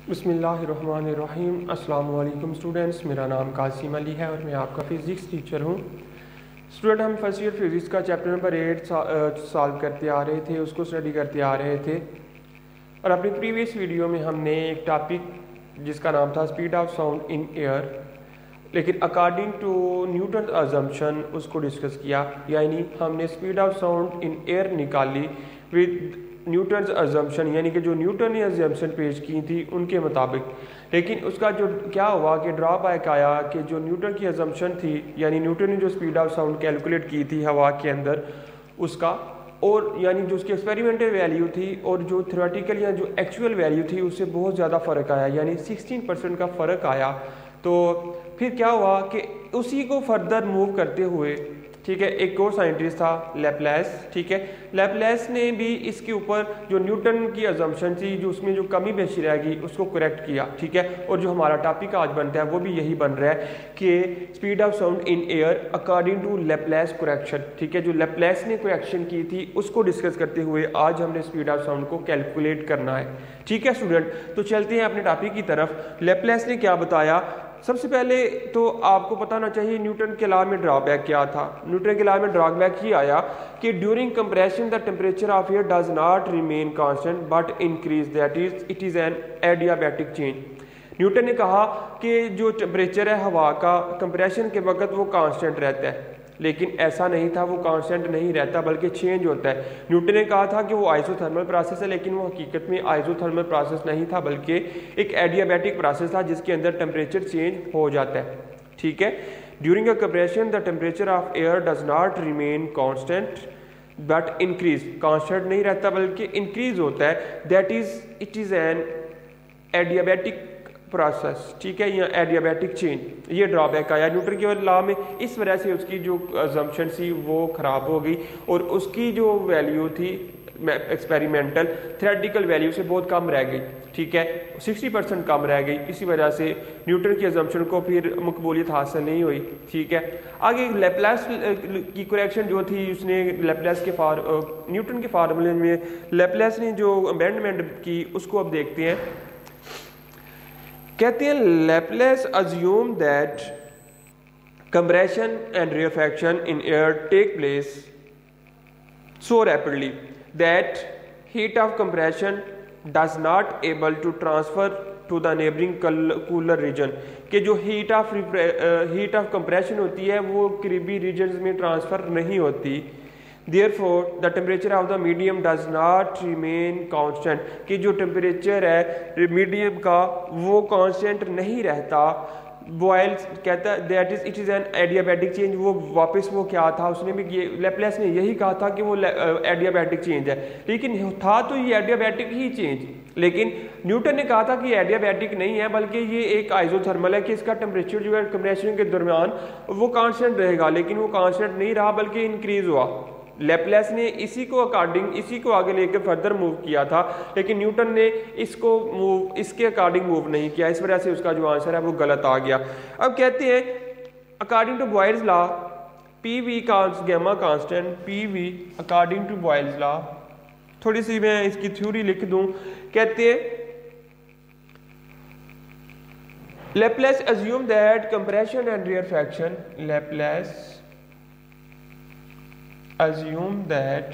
बिस्मिल्लाहिर्रहमानिर्रहीम। अस्सलाम वालेकुम स्टूडेंट्स, मेरा नाम कासिम अली है और मैं आपका फ़िज़िक्स टीचर हूँ। स्टूडेंट, हम फर्स्ट ईयर फिज़िक्स का चैप्टर नंबर 8 सॉल्व करते आ रहे थे, उसको स्टडी करते आ रहे थे। और अपनी प्रीवियस वीडियो में हमने एक टॉपिक जिसका नाम था speed of sound in air, लेकिन अकॉर्डिंग टू न्यूटन अजम्पशन उसको डिस्कस किया। यानी हमने speed of sound in air निकाली विद न्यूटन अजम्पशन, यानी कि जो न्यूटन ने अजम्पशन पेश की थी उनके मुताबिक। लेकिन उसका जो क्या हुआ कि ड्रॉबैक आया कि जो न्यूटन की अजम्पशन थी, यानी न्यूटन ने जो स्पीड ऑफ साउंड कैलकुलेट की थी हवा के अंदर उसका, और यानी जो उसकी एक्सपेरिमेंटल वैल्यू थी और जो थ्योरेटिकल या जो एक्चुअल वैल्यू थी उससे बहुत ज़्यादा फ़र्क आया, यानी 16% का फ़र्क आया। तो फिर क्या हुआ कि उसी को फर्दर मूव करते हुए, ठीक है, एक और साइंटिस्ट था लैपलेस, ठीक है, लैपलेस ने भी इसके ऊपर जो न्यूटन की अजम्पशन थी, जो उसमें जो कमी पेशी रह गई उसको करेक्ट किया, ठीक है। और जो हमारा टॉपिक आज बनता है वो भी यही बन रहा है कि speed of sound in air according to Laplace correction, ठीक है। जो लैपलेस ने करेक्शन की थी उसको डिस्कस करते हुए आज हमने स्पीड ऑफ साउंड को कैलकुलेट करना है, ठीक है स्टूडेंट। तो चलते हैं अपने टॉपिक की तरफ। लैपलेस ने क्या बताया? सबसे पहले तो आपको पता होना चाहिए न्यूटन के लॉ में ड्रॉबैक क्या था। न्यूटन के लॉ में ड्रॉबैक ही आया कि during compression the temperature of air does not remain constant but increase, that is it is an adiabatic change. Newton ने कहा कि जो टेम्परेचर है हवा का कंप्रेशन के वक्त वो कांस्टेंट रहता है, लेकिन ऐसा नहीं था, वो कांस्टेंट नहीं रहता बल्कि चेंज होता है। न्यूटन ने कहा था कि वो आइसोथर्मल प्रोसेस है, लेकिन वो हकीकत में आइसोथर्मल प्रोसेस नहीं था बल्कि एक एडियाबैटिक प्रोसेस था जिसके अंदर टेम्परेचर चेंज हो जाता है, ठीक है। During a compression the temperature of air does not remain constant but increase, constant नहीं रहता बल्कि इंक्रीज होता है, that is it is an adiabatic process, ठीक है, या एडियाबैटिक चेंज। ये ड्रॉबैक आया न्यूटन के लॉ में, इस वजह से उसकी जो अजम्पशन थी वो ख़राब हो गई और उसकी जो वैल्यू थी एक्सपेरिमेंटल थ्योरेटिकल वैल्यू से बहुत कम रह गई, ठीक है, 60% कम रह गई। इसी वजह से न्यूटन की अजम्पशन को फिर मकबूलियत हासिल नहीं हुई, ठीक है। आगे लैपलेस की करेक्शन जो थी, उसने लैपलेस के न्यूटन के फार्मूले में लैपलेस ने जो अमेंडमेंट की उसको अब देखते हैं। कहते हैं Laplace assume that compression and rarefaction in air take place so rapidly that heat of compression does not able to transfer to the neighbouring cooler region, कि जो हीट ऑफ कंप्रेशन होती है वो करीबी रीजन में ट्रांसफर नहीं होती। Therefore, the temperature of the medium does not remain constant, कि जो टेम्परेचर है मीडियम का वो कांस्टेंट नहीं रहता। बॉयल्स कहता है that is it is an adiabatic change. वो वापस वो क्या था, उसने भी ये लैपलेस ने यही कहा था कि वो एडियाबैटिक चेंज है, लेकिन था तो ये एडियाबैटिक ही चेंज, लेकिन न्यूटन ने कहा था कि एडियाबैटिक नहीं है बल्कि ये एक आइसोथर्मल है कि इसका टेम्परेचर जो है कंप्रेशन के दरमियान वो कांस्टेंट रहेगा, लेकिन वो कांस्टेंट नहीं रहा बल्कि इंक्रीज हुआ। लैपलेस ने इसी को आगे लेकर फर्दर मूव किया था, लेकिन न्यूटन ने इसके अकॉर्डिंग मूव नहीं किया, इस वजह से उसका जो आंसर है वो गलत आ गया। अब कहते हैं according to Boyle's law P V gamma constant, P V according to Boyle's law, थोड़ी सी मैं इसकी थ्योरी लिख दूं। कहते हैं Laplace assume that compression and rarefaction, Laplace assume that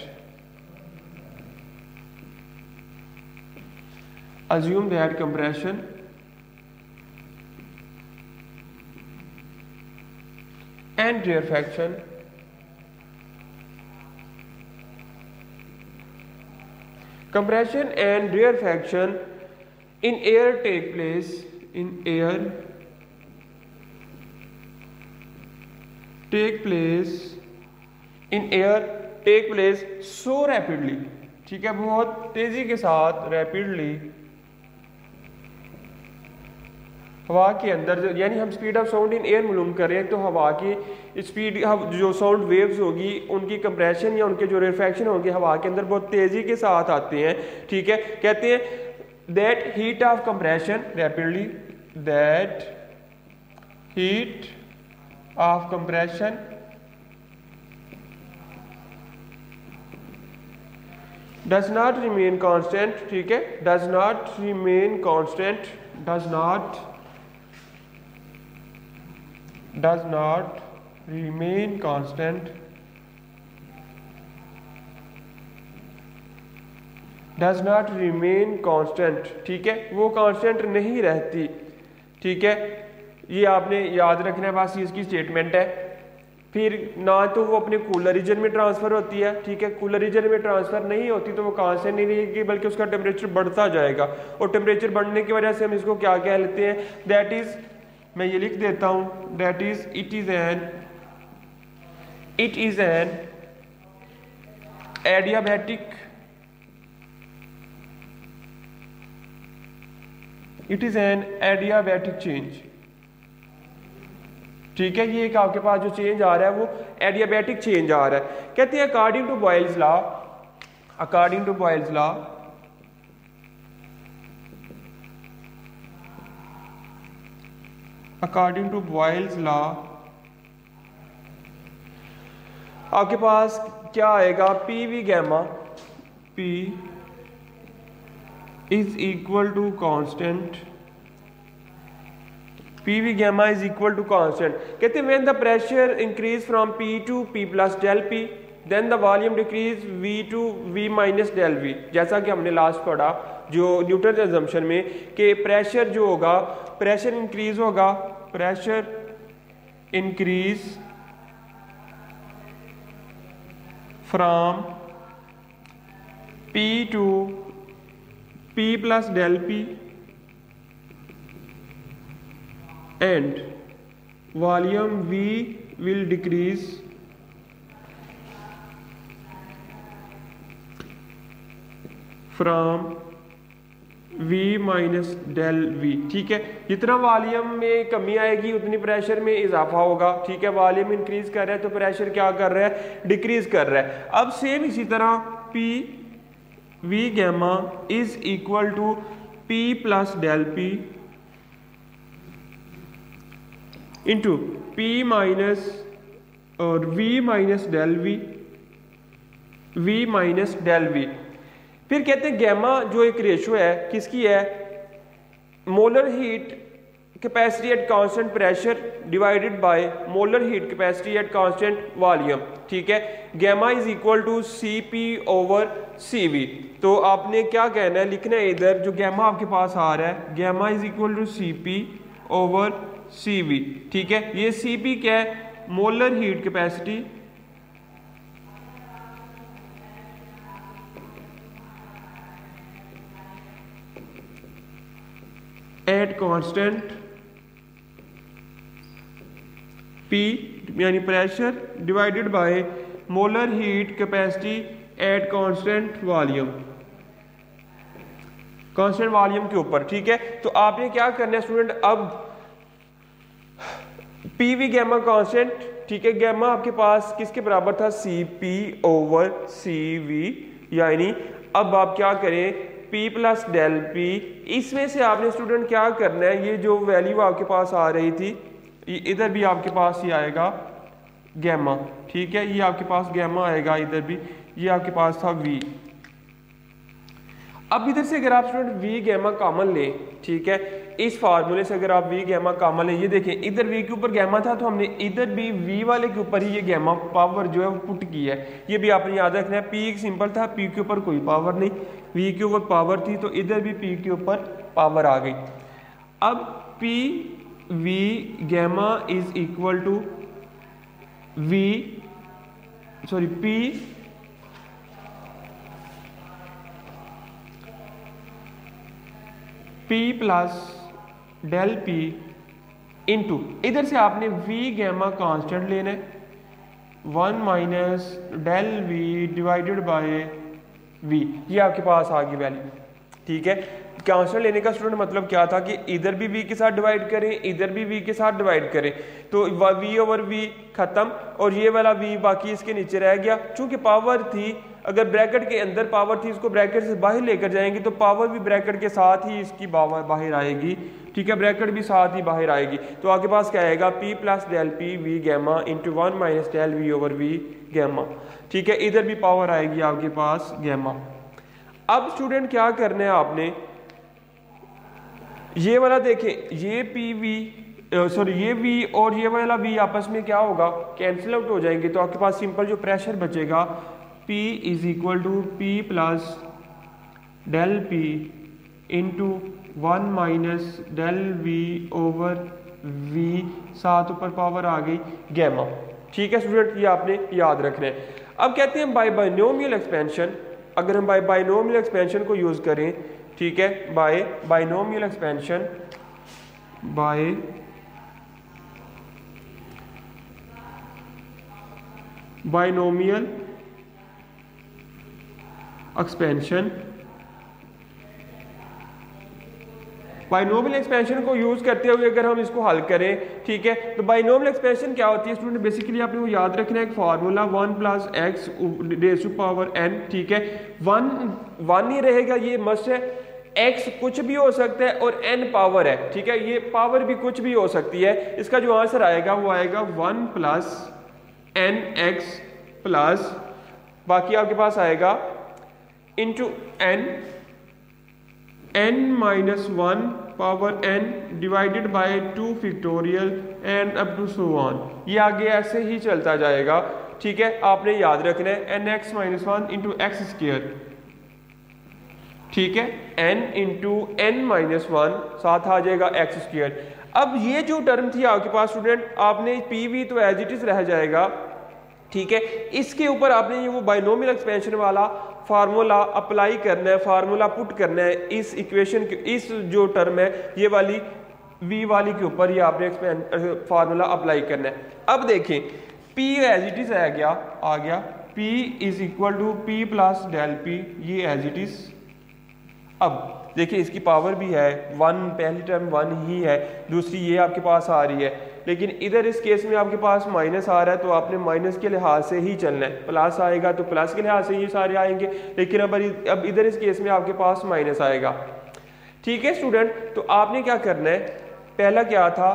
compression and rarefaction in air take place so rapidly, ठीक है, बहुत तेजी के साथ, रैपिडली हवा के अंदर, यानी हम speed of sound in air मालूम कर रहे हैं तो हवा की स्पीड, जो साउंड वेव्स होगी उनकी कंप्रेशन या उनके जो रेयरफैक्शन होंगे हवा के अंदर बहुत तेजी के साथ आते हैं, ठीक है। कहते हैं that heat of compression rapidly, that heat of compression does not remain constant, ठीक है, does not remain constant, does not remain constant, does not remain constant, ठीक है, वो कांस्टेंट नहीं रहती, ठीक है, ये आपने याद रखना है, बस ये इसकी स्टेटमेंट है। फिर ना तो वो अपने कूलर रीजन में ट्रांसफर होती है, ठीक है, कूलर रीजन में ट्रांसफर नहीं होती तो वो कांस्टेंट नहीं रहेगी बल्कि उसका टेम्परेचर बढ़ता जाएगा, और टेम्परेचर बढ़ने की वजह से हम इसको क्या कह लेते हैं, दैट इज, मैं ये लिख देता हूं, that is it is an adiabatic, it is an adiabatic change, ठीक है, ये एक आपके पास जो चेंज आ रहा है वो एडियाबैटिक चेंज आ रहा है। कहते हैं according to Boyle's law, according to Boyle's law, according to Boyle's law आपके पास क्या आएगा, P V gamma, P is equal to constant, P V gamma is equal to constant. कहते हैं when the pressure increase from P to P plus del P then the volume decrease V to V minus del V, जैसा कि हमने last पढ़ा जो Newton assumption में कि pressure जो होगा, प्रेशर इंक्रीज होगा, pressure increase from P to P plus del P and volume V will decrease from V minus del V, ठीक है, जितना वॉल्यूम में कमी आएगी उतनी प्रेशर में इजाफा होगा, ठीक है, वॉल्यूम इंक्रीज कर रहा है तो प्रेशर क्या कर रहा है, डिक्रीज कर रहा है। अब सेम इसी तरह P V gamma is equal to P plus del P into P minus और V minus del V, V minus del V। फिर कहते हैं गैमा जो एक रेशो है किसकी है, molar heat capacity at constant pressure divided by molar heat capacity at constant volume, ठीक है, gamma is equal to Cp over Cv। तो आपने क्या कहना है, लिखना है इधर जो गैमा आपके पास आ रहा है, gamma is equal to Cp over Cv, ठीक है, ये Cp क्या है, molar heat capacity at constant P यानी pressure divided by molar heat capacity at constant volume, constant volume के ऊपर, ठीक है। तो आपने क्या करना है स्टूडेंट, अब पी वी गैमा कांस्टेंट, ठीक है, गैमा आपके पास किसके बराबर था, Cp ओवर Cv, यानी अब आप क्या करें, P प्लस डेल P, इसमें से आपने स्टूडेंट क्या करना है, ये जो वैल्यू आपके पास आ रही थी इधर भी आपके पास ही आएगा गैमा, ठीक है, ये आपके पास गैमा आएगा, इधर भी ये आपके पास था V। अब इधर से अगर आप स्टूडेंट V गैमा कॉमन लें, ठीक है, इस फार्मूले से अगर आप V गैमा कॉमन लें, ये देखें इधर V के ऊपर गैमा था तो हमने इधर भी V वाले के ऊपर ही ये गैमा पावर जो है वो पुट की है, ये भी आपने याद रखना है। P सिंपल था, P के ऊपर कोई पावर नहीं, V के ऊपर पावर थी तो इधर भी P के ऊपर पावर आ गई। अब P V gamma is equal to P P plus del P into इधर से आपने V गैमा कांस्टेंट लेना है, 1 minus del V divided by V, ये आपके पास आ गई वैल्यू, ठीक है। कांस्टेंट लेने का स्टूडेंट मतलब क्या था कि इधर भी V के साथ डिवाइड करें, इधर भी V के साथ डिवाइड करें, तो V ओवर V खत्म और ये वाला V बाकी इसके नीचे रह गया। चूंकि पावर थी, अगर ब्रैकेट के अंदर पावर थी, इसको ब्रैकेट से बाहर लेकर जाएंगे तो पावर भी ब्रैकेट के साथ ही इसकी बाहर आएगी, ठीक है, ब्रैकेट भी साथ ही बाहर आएगी। तो आपके पास क्या आएगा, P plus del P V gamma into 1 minus del V over V gamma, ठीक है, इधर भी पावर आएगी आपके पास गैमा। अब स्टूडेंट क्या करना है आपने, ये वाला देखें, ये पी वी सॉरी ये v और ये वाला v आपस में क्या होगा, कैंसिल आउट हो जाएंगे। तो आपके पास सिंपल जो प्रेशर बचेगा P is equal to P plus del P into 1 minus del V over V, साथ ऊपर पावर आ गई गैमा। ठीक है स्टूडेंट, ये आपने याद रखना है। अब कहते हैं बाय बाइनोमियल एक्सपेंशन, अगर हम बाय बाइनोमियल एक्सपेंशन को यूज करें, ठीक है, by binomial expansion, by binomial expansion, binomial expansion को यूज करते हुए अगर हम इसको हल करें, ठीक है, तो बाइनोमियल एक्सपेंशन क्या होती है स्टूडेंट, बेसिकली आपने वो याद रखना है, एक formula 1 plus x raise to power n, ठीक है, 1 ही रहेगा, ये मस्ट है। x कुछ भी हो सकता है और n पावर है, ठीक है, ये पावर भी कुछ भी हो सकती है। इसका जो आंसर आएगा वो आएगा 1 प्लस nx प्लस बाकी आपके पास आएगा into n minus 1 power n divided by 2 factorial and up to so on. ये आगे ऐसे ही चलता जाएगा, ठीक है, आपने याद रखना है nx minus 1 into x square, ठीक है, n इंटू n माइनस 1 साथ आ जाएगा एक्स स्क्वायर। अब ये जो टर्म थी आपके पास स्टूडेंट, आपने पी वी तो एज इट इज रह जाएगा, ठीक है, इसके ऊपर आपने ये वो बाइनोमियल एक्सपेंशन वाला फार्मूला अप्लाई करना है, फार्मूला पुट करना है इस इक्वेशन के, इस जो टर्म है ये वाली v वाली के ऊपर ये आपने फार्मूला अप्लाई करना है। अब देखें p एज इट इज आ गया p is equal to p plus del p, ये एज इट इज। अब देखिए इसकी पावर भी है 1, पहली टर्म 1 ही है, दूसरी ये आपके पास आ रही है, लेकिन इधर इस केस में आपके पास माइनस आ रहा है तो आपने माइनस के लिहाज से ही चलना है, प्लस आएगा तो प्लस के लिहाज से ये सारे आएंगे, लेकिन अब इधर इस केस में आपके पास माइनस आएगा। ठीक है स्टूडेंट, तो आपने क्या करना है, पहला क्या था,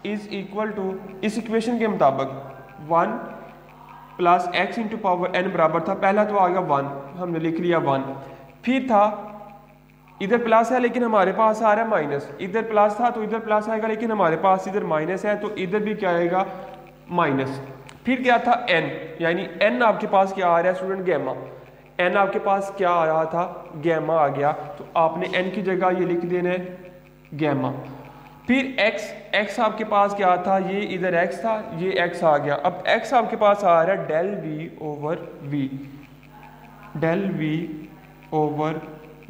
इज इक्वल टू, इस इक्वेशन के मुताबिक 1 plus x into power n बराबर था, पहला तो आ गया 1, हमने लिख लिया 1, फिर था इधर प्लस है लेकिन हमारे पास आ रहा है माइनस, इधर प्लस था तो इधर प्लस आएगा लेकिन हमारे पास इधर माइनस है तो इधर भी क्या आएगा माइनस। फिर क्या था n, यानी n आपके पास क्या आ रहा है स्टूडेंट, गैमा, n आपके पास क्या आ रहा था, गैमा आ गया, तो आपने n की जगह ये लिख देना है गैमा। फिर x आपके पास क्या था, ये इधर x था, ये x आ गया, अब x आपके पास आ रहा है del v over v, del v over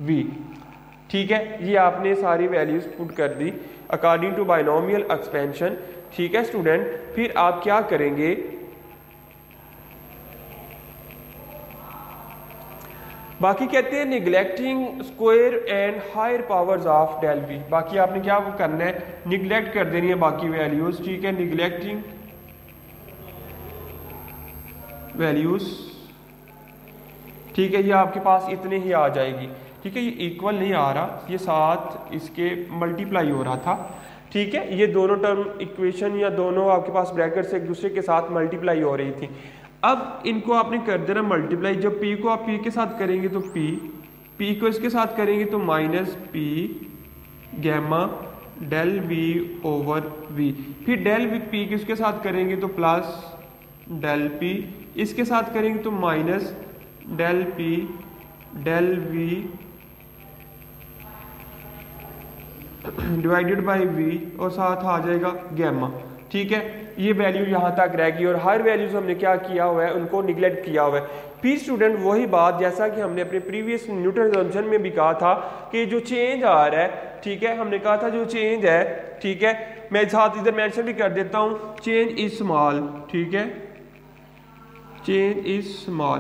v, ठीक है, ये आपने सारी वैल्यूज पुट कर दी अकॉर्डिंग टू बाइनोमियल एक्सपेंशन। ठीक है स्टूडेंट, फिर आप क्या करेंगे, बाकी कहते हैं neglecting square and higher powers of del V, बाकी आपने क्या वो करना है, निगलेक्ट कर देनी है बाकी वैल्यूज, ठीक है, निगलेक्टिंग वैल्यूज, ठीक है, ये आपके पास इतने ही आ जाएगी, ठीक है, ये इक्वल नहीं आ रहा, ये साथ इसके मल्टीप्लाई हो रहा था, ठीक है, ये दोनों टर्म इक्वेशन या दोनों आपके पास ब्रैकेट से एक दूसरे के साथ मल्टीप्लाई हो रही थी। अब इनको आपने कर देना मल्टीप्लाई, जब p को आप p के साथ करेंगे तो p को इसके साथ करेंगे तो minus p gamma del v over v, फिर डेल p को इसके साथ करेंगे तो प्लस डेल p, इसके साथ करेंगे तो minus del p del v divided by v और साथ आ जाएगा गैमा। ठीक है, ये वैल्यू यहाँ तक रहेगी और हर वैल्यूज हमने क्या किया हुआ है, उनको निगलेक्ट किया हुआ है। फिर स्टूडेंट वही बात जैसा कि हमने अपने प्रीवियस न्यूटन असम्पशन में भी कहा था कि जो चेंज आ रहा है, ठीक है, हमने कहा था जो चेंज है, ठीक है, मैं साथ इधर मेंशन भी कर देता हूँ, चेंज इज स्मॉल, ठीक है, चेंज इज स्मॉल।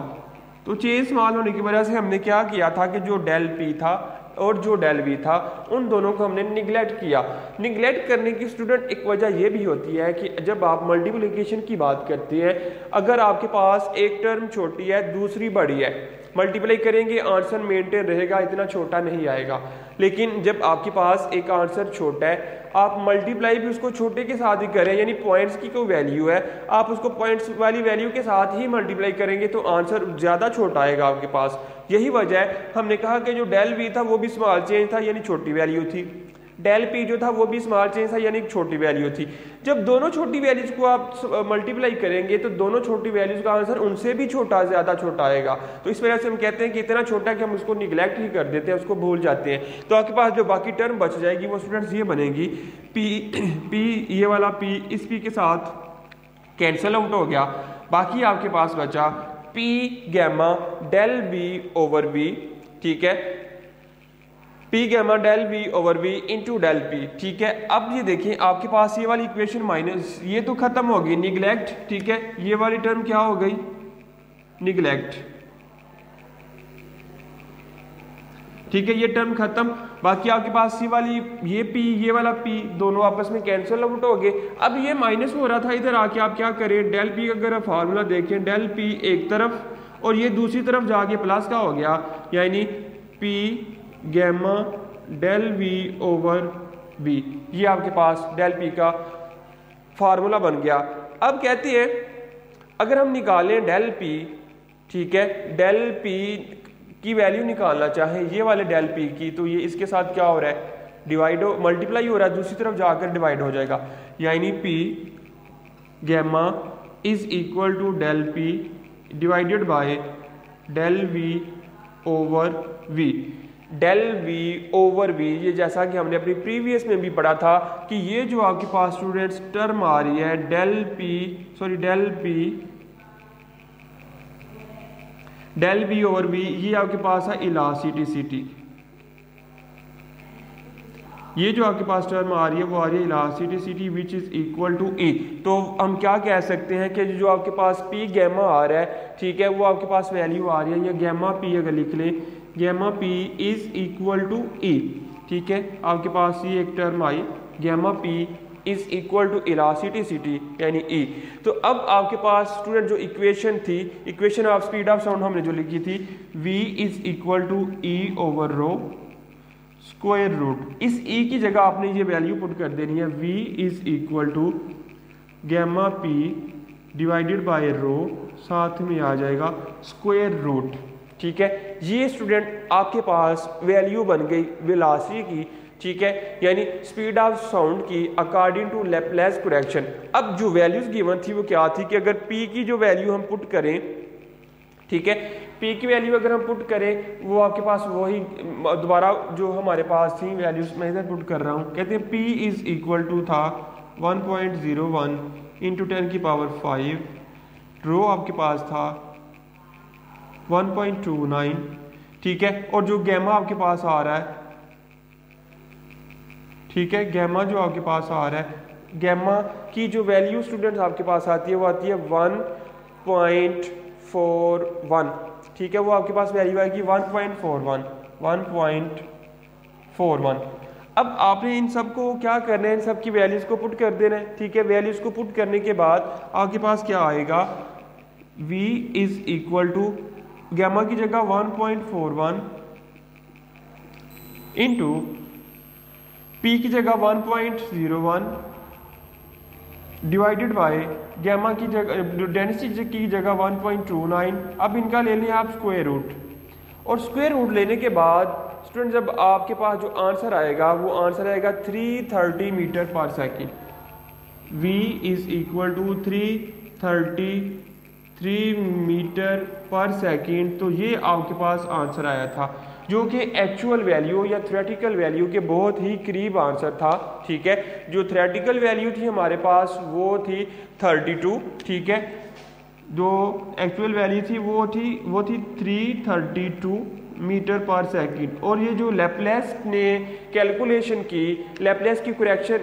तो चेंज स्मॉल होने की वजह से हमने क्या किया था कि जो डेल पी था और जो डेल वी था उन दोनों को हमने निगलेक्ट किया। निगलेक्ट करने की स्टूडेंट एक वजह यह भी होती है कि जब आप मल्टीप्लिकेशन की बात करते हैं, अगर आपके पास एक टर्म छोटी है दूसरी बड़ी है, मल्टीप्लाई करेंगे आंसर मेंटेन रहेगा, इतना छोटा नहीं आएगा। लेकिन जब आपके पास एक आंसर छोटा है, आप मल्टीप्लाई भी उसको छोटे के साथ ही करें, यानी पॉइंट्स की कोई वैल्यू है, आप उसको पॉइंट्स वाली वैल्यू के साथ ही मल्टीप्लाई करेंगे तो आंसर ज़्यादा छोटा आएगा आपके पास। यही वजह है हमने कहा कि जो डेल वी था वो भी स्मॉल चेंज था, यानी छोटी वैल्यू थी, डेल पी जो था वो भी स्मॉल चेंज था, यानी छोटी वैल्यू थी। जब दोनों छोटी वैल्यूज को आप मल्टीप्लाई करेंगे तो दोनों छोटी वैल्यूज का आंसर उनसे भी ज़्यादा छोटा आएगा। तो इस वजह से हम कहते हैं कि इतना छोटा है कि हम उसको निगलेक्ट ही कर देते हैं, उसको भूल जाते हैं। तो आपके पास जो बाकी टर्म बच जाएगी वो स्टूडेंट्स ये बनेगी, पी ये वाला पी इस पी के साथ कैंसिल आउट हो गया, बाकी आपके पास बचा P gamma del B over B, ठीक है, P gamma del B over B into del P, ठीक है। अब ये देखिए आपके पास ये वाली इक्वेशन माइनस ये तो खत्म हो गई, निगलेक्ट, ठीक है, ये वाली टर्म क्या हो गई, निगलेक्ट, ठीक है, ये टर्म खत्म। बाकी आपके पास सी वाली ये पी ये वाला पी दोनों आपस में कैंसिल आउट हो गए। अब ये माइनस हो रहा था, इधर आके आप क्या करें, डेल पी का अगर आप फार्मूला देखें, डेल पी एक तरफ और ये दूसरी तरफ जाके प्लस का हो गया, यानी P gamma del V over B, ये आपके पास डेल पी का फार्मूला बन गया। अब कहते हैं अगर हम निकालें डेल पी, ठीक है, डेल पी की वैल्यू निकालना चाहें ये वाले डेल पी की, तो ये इसके साथ क्या हो रहा है, डिवाइड हो मल्टीप्लाई हो रहा है, दूसरी तरफ जाकर डिवाइड हो जाएगा, यानी P gamma is equal to del P divided by del V over V. Del V over V, ये जैसा कि हमने अपनी प्रीवियस में भी पढ़ा था कि ये जो आपके पास स्टूडेंट्स टर्म आ रही है डेल वी ओवर वी, ये आपके पास है इलास्टिसिटी, ये जो आपके पास टर्म आ रही है वो आ रही है elasticity which is equal to E. तो हम क्या कह सकते हैं कि जो आपके पास पी गैमा आ रहा है, ठीक है, वो आपके पास वैल्यू आ रही है, या गैमा पी अगर लिख लें, gamma P is equal to E, ठीक है, आपके पास ये एक टर्म आई gamma P is equal to elasticity यानी ई। तो अब आपके पास स्टूडेंट जो इक्वेशन थी, equation of speed of sound हमने जो लिखी थी, v is equal to E over rho square root, इस ई की जगह आपने ये वैल्यू पुट कर देनी है, v is equal to gamma P divided by rho, साथ में आ जाएगा स्क्वायर रूट, ठीक है। ये स्टूडेंट आपके पास वैल्यू बन गई वेलोसिटी की, ठीक है, यानी स्पीड ऑफ साउंड की अकॉर्डिंग टू लैप्लेस करेक्शन। अब जो वैल्यूज गिवन थी वो क्या थी कि अगर p की जो वैल्यू हम पुट करें, ठीक है, p की वैल्यू अगर हम पुट करें वो आपके पास वही दोबारा जो हमारे पास थी वैल्यूज मैं इधर पुट कर रहा हूँ, कहते हैं p इज इक्वल टू था 1.01 इंटू 10 की पावर 5, रो आपके पास था 1.29, ठीक है, और जो गैमा आपके पास आ रहा है, ठीक है, गैमा जो आपके पास आ रहा है, गैमा की जो वैल्यू स्टूडेंट्स आपके पास आती है वो आती है 1.41, ठीक है, वो आपके पास वैल्यू आएगी 1.41। अब आपने इन सब को क्या करना है, इन सब की वैल्यूज को पुट कर देना है, ठीक है, वैल्यूज को पुट करने के बाद आपके पास क्या आएगा, v is equal to gamma की जगह 1.41 इंटू पी की जगह 1.01 डिवाइडेड बाय गैमा की जगह डेंसिटी की जगह 1.29। अब इनका ले लें आप स्क्वायर रूट, और स्क्वायर रूट लेने के बाद स्टूडेंट जब आपके पास जो आंसर आएगा वो आंसर आएगा 330 metre per second. v is equal to 333 metre per second. तो ये आपके पास आंसर आया था जो कि एक्चुअल वैल्यू या थ्योरेटिकल वैल्यू के बहुत ही करीब आंसर था, ठीक है। जो थ्योरेटिकल वैल्यू थी हमारे पास वो थी 32, ठीक है, जो एक्चुअल वैल्यू थी वो थी 332 मीटर पर सेकंड। और ये जो लैप्लेस ने कैलकुलेशन की, लैप्लेस की करेक्शन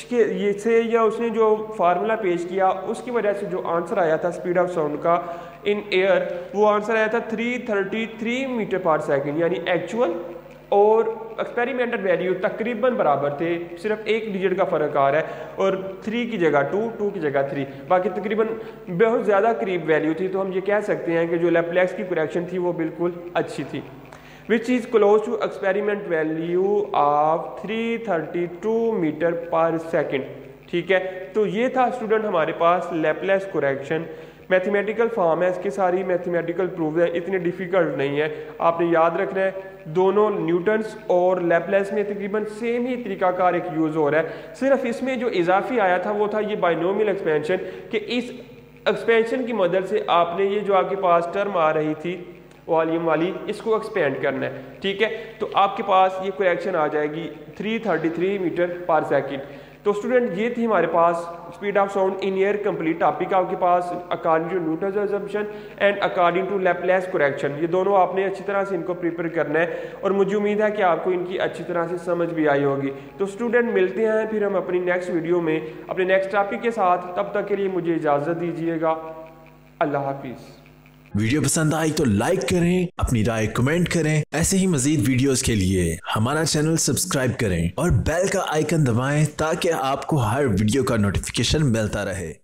के ये से या उसने जो फार्मूला पेश किया उसकी वजह से जो आंसर आया था स्पीड ऑफ साउंड का इन एयर, वो आंसर आया था 333 मीटर पर सेकंड, यानी एक्चुअल और एक्सपेरिमेंटल वैल्यू तकरीबन बराबर थे, सिर्फ एक डिजिट का फ़र्क आ रहा है, और 3 की जगह 2 की जगह 3, बाकी तकरीबन बहुत ज़्यादा करीब वैल्यू थी। तो हम ये कह सकते हैं कि जो लैप्लेस की करेक्शन थी वो बिल्कुल अच्छी थी। Which is close to experiment value of 332 metre per second. ठीक है, तो ये था स्टूडेंट हमारे पास लैपलेस करेक्शन। मैथमेटिकल फॉर्म है, इसकी सारी मैथमेटिकल प्रूफ है, इतनी डिफ़िकल्ट नहीं है। आपने याद रखना है दोनों न्यूटन्स और लैपलेस में तकरीबन सेम ही तरीकाकार एक यूज़ हो रहा है। सिर्फ इसमें जो इजाफी आया था वो था ये बाइनोमियल एक्सपेंशन, कि इस एक्सपेंशन की मदद से आपने ये जो आपके पास टर्म आ रही थी वॉल्यूम वाली, इसको एक्सपेंड करना है। ठीक है, तो आपके पास ये करेक्शन आ जाएगी 333 मीटर पर सेकेंड। तो स्टूडेंट ये थी हमारे पास speed of sound in air complete topic आपके पास according to Newton's assumption and according to Laplace correction. ये दोनों आपने अच्छी तरह से इनको प्रिपेयर करना है और मुझे उम्मीद है कि आपको इनकी अच्छी तरह से समझ भी आई होगी। तो स्टूडेंट मिलते हैं फिर हम अपनी नेक्स्ट वीडियो में अपने नेक्स्ट टॉपिक के साथ। तब तक के लिए मुझे इजाज़त दीजिएगा। अल्लाह हाफिज़। वीडियो पसंद आई तो लाइक करें, अपनी राय कमेंट करें। ऐसे ही मजीद वीडियोस के लिए हमारा चैनल सब्सक्राइब करें और बेल का आइकन दबाएं ताकि आपको हर वीडियो का नोटिफिकेशन मिलता रहे।